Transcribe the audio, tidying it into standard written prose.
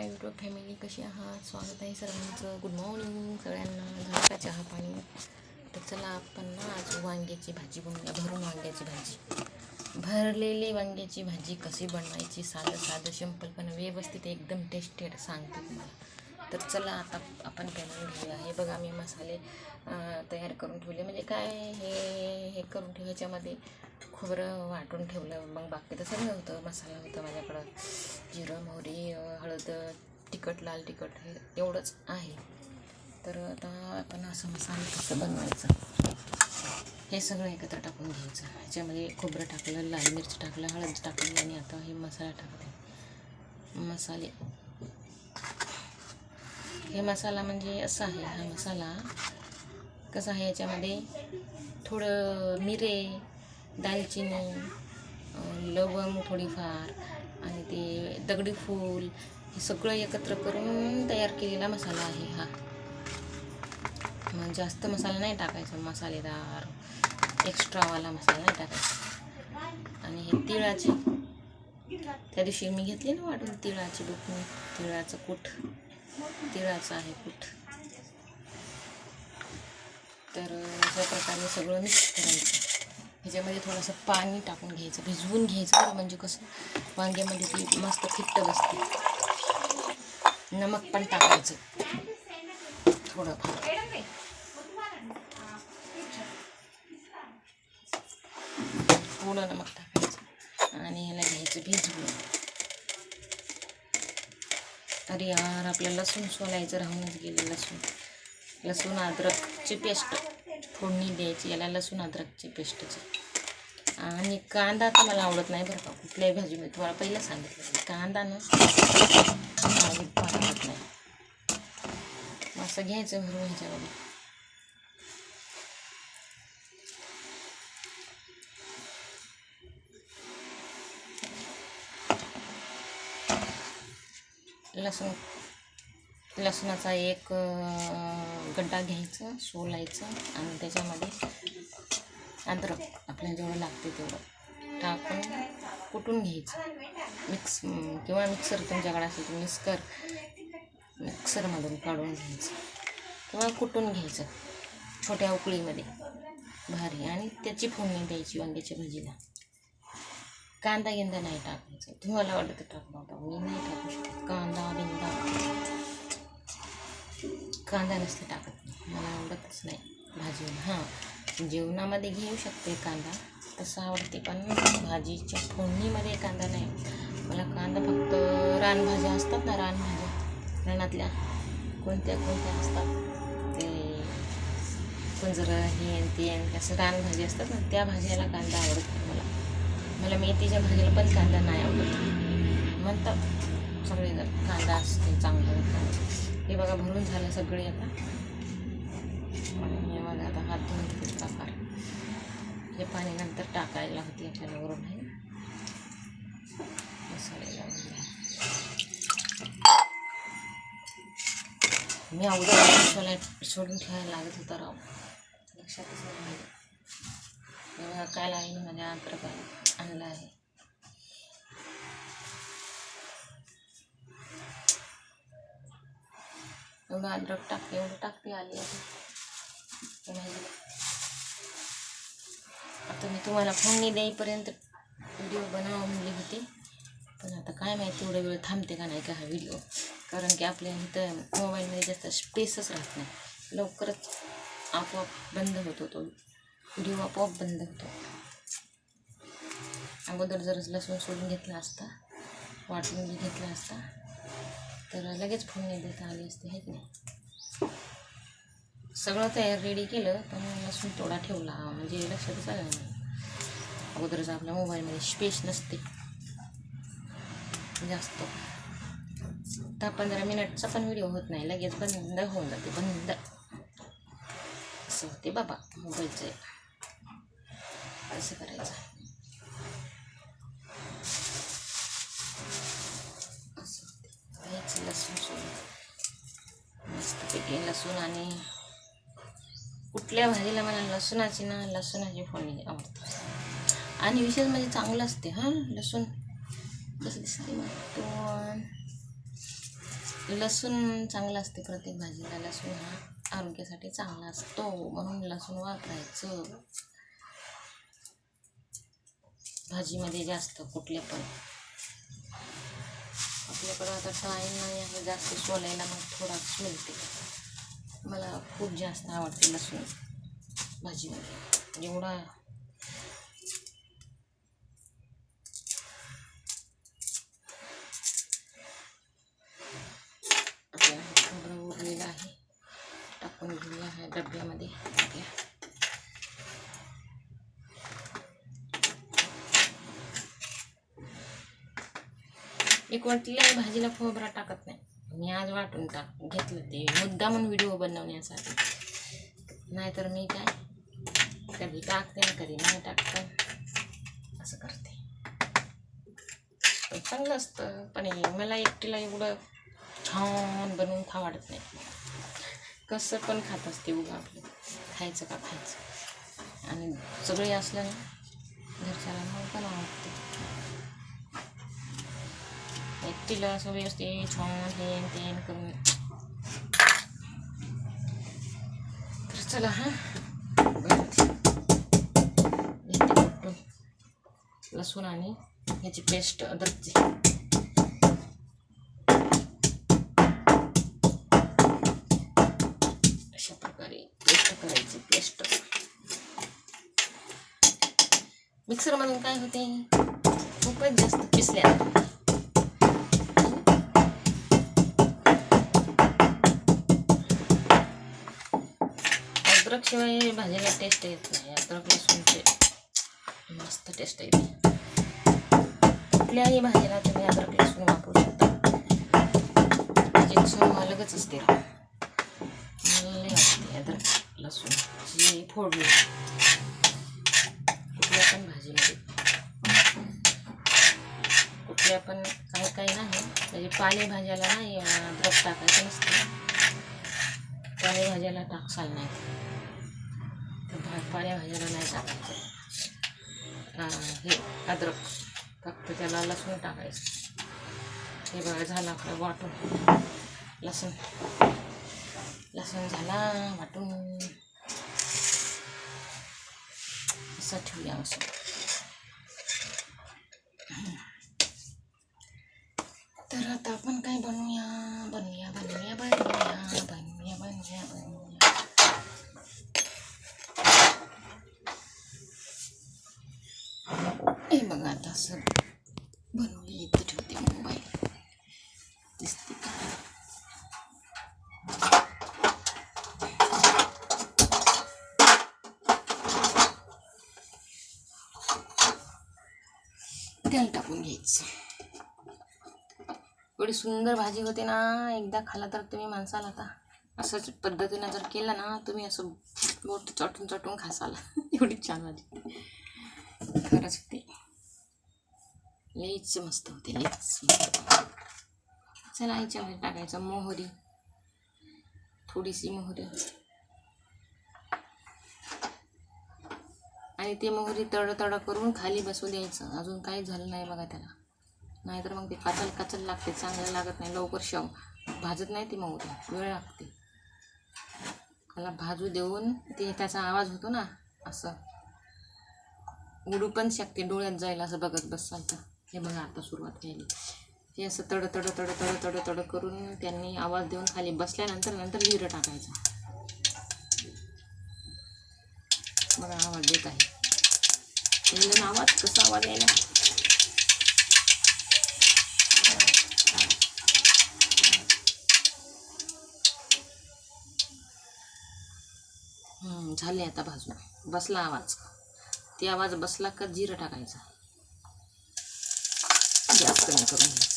माय YouTube family, कशी आहात? स्वागत आहे सर्वांचं. गुड मॉर्निंग सगळ्यांना. झालं का चहा पाणी? तर चला आपण ना आज वांग्याची भाजी बनवूया. भरून वांग्याची भाजी, भरलेली वांग्याची भाजी कशी बनवायची, साधं सिंपल पण व्यवस्थित एकदम टेस्टेड सांगते तुम्हाला. तर चला आता आपण बनवून घेऊया. हे बघा मी मसाले तयार करून ठेवले. म्हणजे काय हे करून ठेव, ह्याच्यामध्ये खोबरं वाटून ठेवलं. मग बाकी तर सगळं होतं. मसाला होता माझ्याकडं, जिरं मोहरी हळद तिखट लाल तिखट हे एवढंच आहे. तर आता आपण असं मसाला कसं बनवायचं हे सगळं एकत्र टाकून घ्यायचं. ह्याच्यामध्ये खोबरं टाकलं, लाल मिरची टाकलं, हळद टाकली आणि आता हे मसाला टाकते. मसाले हे मसाला म्हणजे असं आहे. हा मसाला कसा आहे, याच्यामध्ये थोडं मिरे, दालचिनी, लवंग थोडीफार आणि ते दगडी फूल हे सगळं एकत्र करून तयार केलेला मसाला आहे हा. मग जास्त मसाला नाही टाकायचा, मसालेदार एक्स्ट्रावाला मसाला नाही टाकायचा. आणि हे तिळाची, त्या दिवशी मी घेतली ना वाटून तिळाची डुकणी, तिळाचं कूट, तिळाचं आहे कूट. तर अशा प्रकारे सगळं मिक्स करायचं. ह्याच्यामध्ये थोडंसं पाणी टाकून घ्यायचं, भिजवून घ्यायचं. म्हणजे कसं वांग्यामध्ये ती मस्त फिट्ट बसते. नमक पण टाकायचं थोडंफार. थोडं नमक टाकायचं आणि ह्याला घ्यायचं भिजवून. अरे यार, आपलं लसूण सोलायचं राहूनच गेले. लसूण अद्रकची पेस्ट फोडणी द्यायची याला, लसूण अद्रकची पेस्टची. आणि कांदा तर मला आवडत नाही बरं का कुठल्याही भाजीमध्ये. तुम्हाला पहिलं सांगितलं, कांदा ना आवडत नाही. असं घ्यायचं भरून ह्याच्यामध्ये. लसणाचा एक गड्डा घ्यायचा, सोलायचं आणि त्याच्यामध्ये अद्रक आपल्याला जेवढं लागते तेवढं टाकून कुटून घ्यायचं. किंवा मिक्सर तुमच्याकडे असेल तर मिक्सरमधून काढून घ्यायचं किंवा कुटून घ्यायचं छोट्या उकळीमध्ये भारी. आणि त्याची फोडणी द्यायची वांग्याच्या भाजीला. कांदा नाही टाकायचं. तुम्हाला वाटतं टाकू नका, मी नाही टाकू शकत कांदा नसते टाकत, मला आवडतच नाही भाजीला. हां, जेवणामध्ये घेऊ शकते कांदा, तसं आवडते, पण भाजीच्या फोडणीमध्ये कांदा नाही. मला कांदा फक्त रानभाज्या असतात ना, रानातल्या कोणत्या असतात ते कुंजरं हे ते असं रानभाजी असतात ना, त्या भाज्याला कांदा आवडतो मला मेथीच्या भाजीला पण कांदा नाही आवडत म्हणतात सगळेजण. कांदा असते चांगलं. हे बघा भरून झालं सगळे. आता हे बघा, आता हात धुवून घेते प्रकार. हे पाणी नंतर टाकायला होते आपल्याला वरून. आहे मसाले लावून मी अगोदर सोडून ठेवायला लागत होता राव, लक्षातच नाही. बघा काय लागेल माझ्या अद्रक आणलं आहे. एवढं अद्रक टाकते, एवढं टाकते आली आहे. आता मी तुम्हाला फोडणी देईपर्यंत व्हिडिओ बनवा म्हणली होती, पण आता काय माहिती एवढा वेळ थांबते का नाही का हा व्हिडिओ. कारण की आपल्या इथं मोबाईलमध्ये जास्त स्पेसच राहत नाही. लवकरच आपोआप बंद होतो तो व्हिडिओ, आपोआप बंद होतो. अगोदर जर लसूण सोडून घेतला असता, वाटून घेतला असता, तर लगेच फोडणी देता आली असते, हे की नाही. सगळं तयार रेडी केलं, पण लसूण थोडा ठेवला म्हणजे लक्षातच आलं नाही. अगोदरच आपल्या मोबाईलमध्ये स्पेस नसते जास्त. 10-15 मिनिटचा पण व्हिडिओ होत नाही, लगेच बंद होऊन जाते. बंद असं होते बाबा मोबाईलचं. कसं करायचं, लसूण सोडून मस्तपैकी. लसूण आणि कुठल्या भाजीला मला लसूणाची फोडणी आवडते. आणि विशेष म्हणजे चांगलं असते हां लसूण. कसं दिसते मग तो लसूण चांगला असते, प्रत्येक भाजीला लसूण हा आरोग्यासाठी चांगला असतो, म्हणून लसूण वापरायचं भाजीमध्ये जास्त. कुठले पण आपल्याकडं आता टाईम नाही आहे जास्त सोलायला, मग थोडा सोलते. मला खूप जास्त आवडते लसूण भाजीमध्ये. जेवढा आपल्या खोबरं उरलेलं आहे टाकून घेऊया ह्या डब्यामध्ये. एक वाटलं भाजीला खोबरा टाकत नाही मी, आज वाटून घेतलं ते मुद्दा म्हणून व्हिडिओ बनवण्यासाठी. नाहीतर मी काय कधी टाकते कधी नाही टाकते असं करते. पण चांगलं असतं, पण मला एकटीला एवढं छान बनवून खा वाटत नाही. कसं पण खात असते उगा आपलं, खायचं का खायचं. आणि सगळे असलं ना घरच्याला मग पण आवडते. एकटीला असं व्यवस्थित छान हेन तेन करून. तर चला हा लसूण आणि ह्याची पेस्ट अद्रकची अशा प्रकारे पेस्ट करायची. पेस्ट मिक्सरमधून काय होते, खूपच जास्त पिसल्या. अद्रक शिवाय भाजीला टेस्ट येत नाही. अद्रक लसूणचे मस्त टेस्ट येते. कुठल्याही भाजीला तुम्ही अद्रक लसूण वापरू शकता. त्याची चव अलगच असते. मला लई आवडते अद्रक लसूणची फोडणी कुठल्या पण भाजीमध्ये. कुठल्या पण काही काही नाही म्हणजे पालेभाज्याला नाही अद्रक टाकायचं नसतं. पालेभाज्याला टाकसाल नाही, तर पालेभाज्याला नाही टाकायचं हे अद्रक, फक्त त्याला लसूण टाकायचं. हे बघा झालं आपलं वाटून. लसूण झाला वाटून. असं ठेवूया असं. तर आता आपण काय बनवूया. हे बघा आता असं बनवले. इथं ठेवते मोबाईल, दिसते का. तेल टाकून घ्यायचं. एवढी सुंदर भाजी होते ना, एकदा खाला तर तुम्ही माणसाला आता असंच पद्धतीनं जर केलं ना, तुम्ही असं बोट चाटून चाटून खासाल. एवढी छान भाजी खरंच होते. लईच मस्त होते, लईच मस्त. चला याच्यामध्ये टाकायचं मोहरी, थोडीशी मोहरी. आणि ते मोहरी तड करून खाली बसू द्यायचं. अजून काही झालं नाही बघा त्याला, नाहीतर मग ते कचल लागते, चांगलं लागत नाही. लवकर भाजत नाही ती मोहरी, वेळ लागते. त्याला भाजू देऊन ते त्याचा आवाज होतो ना, असं उडू पण शकते, डोळ्यात जाईल असं बघत बसाल तर. हे बघा आता सुरुवात केली. ते असं तड करून त्यांनी आवाज देऊन खाली बसल्यानंतर जिरं टाकायचं. बघा आवाज देत आहे. आवाज कसा आवाज यायला. झाले आता भाजून. बसला आवाज, ते आवाज बसला का जिरं टाकायचा. गॅस कमी करून घ्यायचं.